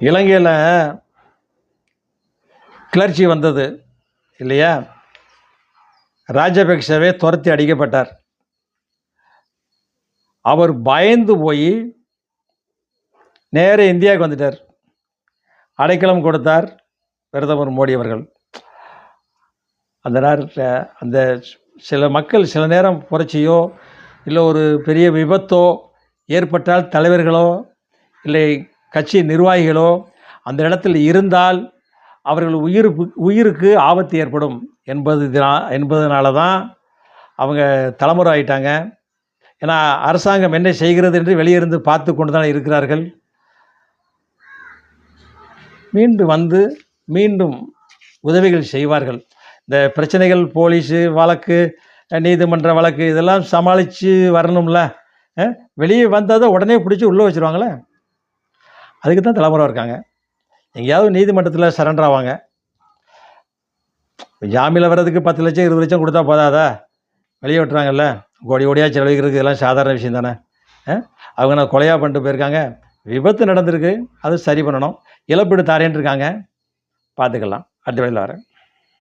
இலங்கையில் கிளர்ச்சி வந்தது இல்லையா? ராஜபக்சவே துரத்தி அடிக்கப்பட்டார். அவர் பயந்து போய் நேர இந்தியாவுக்கு வந்துட்டார். அடைக்கலம் கொடுத்தார் பிரதமர் மோடி அவர்கள். அந்த நேரத்தில் அந்த சில மக்கள் சில நேரம் புரட்சியோ இல்லை ஒரு பெரிய விபத்தோ ஏற்பட்டால் தலைவர்களோ இல்லை கட்சி நிர்வாகிகளோ அந்த இடத்தில் இருந்தால் அவர்கள் உயிருக்கு ஆபத்து ஏற்படும் என்பதனால தான் அவங்க தலைமுறை ஆயிட்டாங்க. ஏன்னா அரசாங்கம் என்ன செய்கிறது என்று வெளியிருந்து பார்த்து கொண்டு தான் இருக்கிறார்கள். மீண்டும் உதவிகள் செய்வார்கள். இந்த பிரச்சனைகள், போலீஸு வழக்கு, நீதிமன்ற வழக்கு இதெல்லாம் சமாளித்து வரணும்ல. வெளியே வந்தால் தான் உடனே பிடிச்சி உள்ளே வச்சுருவாங்களே. அதுக்கு தான் தலைமுறை இருக்காங்க. எங்கேயாவது நீதிமன்றத்தில் சரண்டர் ஆவாங்க. ஜாமீனில் வர்றதுக்கு 10 லட்சம் 20 லட்சம் கொடுத்தா போதாதா? வெளியே விட்டுறாங்கல்ல. கோடியாக செலவழிக்கிறதுக்கு இதெல்லாம் சாதாரண விஷயம் தானே. அவங்க நான் கொலையாக பண்ணிட்டு போயிருக்காங்க. விபத்து நடந்திருக்கு, அது சரி பண்ணணும். இழப்பீடு தாரேன்னு இருக்காங்க. பார்த்துக்கலாம். அடுத்த வேளையில் வரேன்.